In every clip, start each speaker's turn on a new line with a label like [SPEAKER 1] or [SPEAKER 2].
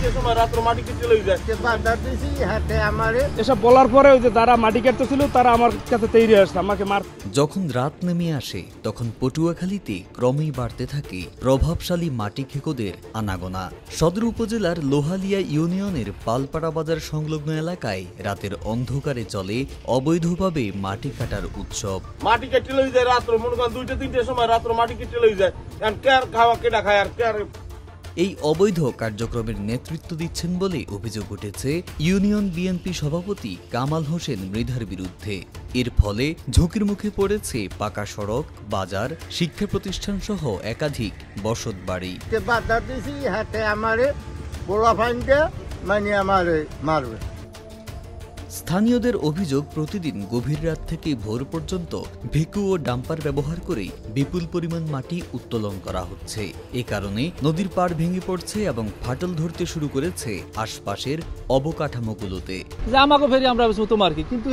[SPEAKER 1] তিনটের সময় রাত্র মাটি কেটে লই যায়।
[SPEAKER 2] এসব বলার পরে ওই যে যারা মাটি কাটতেছিল তারা আমার কাছে তৈরি আসছে আমাকে মার।
[SPEAKER 3] যখন রাত নেমে আসে তখন পটুয়াখালীতে ক্রমেই বাড়তে থাকে প্রভাবশালী মাটি খেকোদের আনাগোনা। সদর উপজেলার লোহালিয়া ইউনিয়নের পালপাড়া বাজার সংলগ্ন এলাকায় রাতের অন্ধকারে চলে অবৈধভাবে মাটি কাটার উৎসব।
[SPEAKER 1] মাটি কেটে লই যায় রাত্র, মনে করেন 2টা 3টের সময় রাত্র মাটি কেটে লই যায়। এখন কার খাওয়া কেটা খায় আর কার।
[SPEAKER 3] এই অবৈধ কার্যক্রমের নেতৃত্ব দিচ্ছেন বলে অভিযোগ উঠেছে ইউনিয়ন বিএনপি সভাপতি কামাল হোসেন মৃধার বিরুদ্ধে। এর ফলে ঝুঁকির মুখে পড়েছে পাকা সড়ক, বাজার, শিক্ষা প্রতিষ্ঠান সহ একাধিক বসতবাড়ি। স্থানীয়দের অভিযোগ, প্রতিদিন গভীর রাত থেকে ভোর পর্যন্ত ভেকু ও ডাম্পার ব্যবহার করে বিপুল পরিমাণ মাটি উত্তোলন করা হচ্ছে। এ কারণে নদীর পাড় ভেঙে পড়ছে এবং ফাটল ধরতে শুরু করেছে আশপাশের অবকাঠামোগুলোতে।
[SPEAKER 4] আমাকে ফেরি আমরা তোমার কি কিন্তু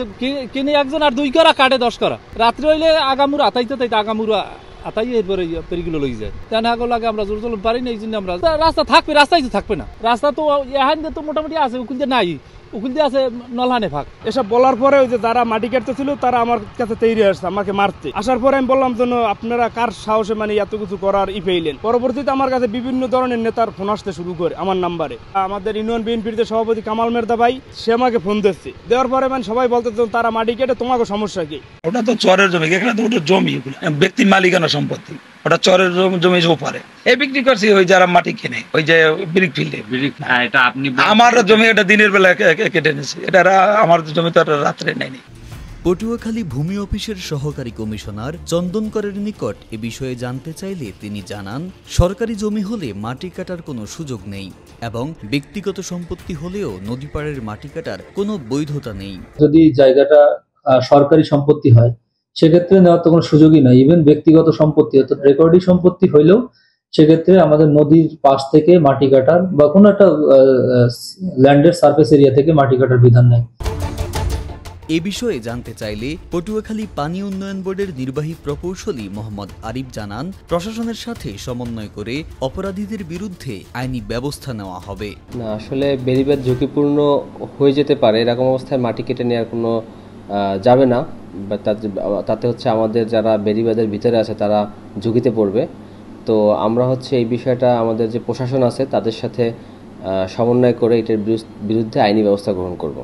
[SPEAKER 4] কিনে একজন আর 2 করা কাটে 10 করা রাত্রে হইলে আগামুর আতাইতে তাইতে আগামুরা আতাই এরপরে পেরিগুলো লই যায়। তেন আগো লাগে আমরা জোর চলন পারি না, এই জন্য আমরা রাস্তা থাকবে, রাস্তায় তো থাকবে না। রাস্তা তো এখান তো মোটামুটি আছে, উকুল যে নাই, উকুল দিয়ে আছে নলহানে ফাঁক।
[SPEAKER 2] এসব বলার পরে ওই যে যারা মাটি কাটতেছিল তারা আমার কাছে তৈরি আসছে আমাকে মারতে। আসার পরে আমি বললাম যেন আপনারা কার সাহসে মানে এত কিছু করার পেইলেন। পরবর্তীতে আমার কাছে বিভিন্ন ধরনের নেতার ফোন আসতে শুরু করে আমার নাম্বারে। আমাদের ইউনিয়ন বিএনপির যে সভাপতি কামাল মের্দা ভাই, সে আমাকে ফোন দিচ্ছে। দেওয়ার পরে মানে সবাই বলতে তারা মাটি কেটে, তোমাকে সমস্যা কি?
[SPEAKER 5] ওটা তো চরের জমি, এখানে তো ওটা জমি, ব্যক্তি মালিকানা সম্পত্তি, ওটা চরের জমি ওপারে। এই বিক্রি করছি ওই যারা মাটি কিনে ওই যে ব্রিক ফিল্ডে।
[SPEAKER 6] এটা আপনি
[SPEAKER 5] আমার জমি, এটা দিনের বেলা কেটে নিয়েছি, এটা আমার জমি তো রাত্রে নেয়নি।
[SPEAKER 3] পটুয়াখালী ভূমি অফিসের সহকারী কমিশনার চন্দন করের নিকট এ বিষয়ে জানতে চাইলে তিনি জানান, সরকারি জমি হলে মাটি কাটার কোনো সুযোগ নেই এবং ব্যক্তিগত সম্পত্তি হলেও নদীপাড়ের মাটি কাটার কোনো বৈধতা নেই।
[SPEAKER 7] যদি জায়গাটা সরকারি সম্পত্তি হয় সেক্ষেত্রে নেওয়ার তো কোনো সুযোগই নাই। ইভেন ব্যক্তিগত সম্পত্তি অর্থাৎ রেকর্ডি সম্পত্তি হইলেও সেক্ষেত্রে আমাদের নদীর পাশ থেকে মাটি কাটার বা কোনো একটা ল্যান্ডের সার্ফেস এরিয়া থেকে মাটি কাটার বিধান নেই।
[SPEAKER 3] এ বিষয়ে জানতে চাইলে পটুয়াখালী পানি উন্নয়ন বোর্ডের নির্বাহী প্রকৌশলী মোহাম্মদ আরিফ জানান, প্রশাসনের সাথে সমন্বয় করে অপরাধীদের বিরুদ্ধে আইনি ব্যবস্থা নেওয়া হবে।
[SPEAKER 8] না, আসলে বেড়িবাঁধ ঝুঁকিপূর্ণ হয়ে যেতে পারে, এরকম অবস্থায় মাটি কেটে নেওয়ার কোনো যাবে না। তাতে হচ্ছে আমাদের যারা বেড়িবাঁধের ভিতরে আছে তারা ঝুঁকিতে পড়বে। তো আমরা হচ্ছে এই বিষয়টা আমাদের যে প্রশাসন আছে তাদের সাথে সমন্বয় করে এটার বিরুদ্ধে আইনি ব্যবস্থা গ্রহণ করব।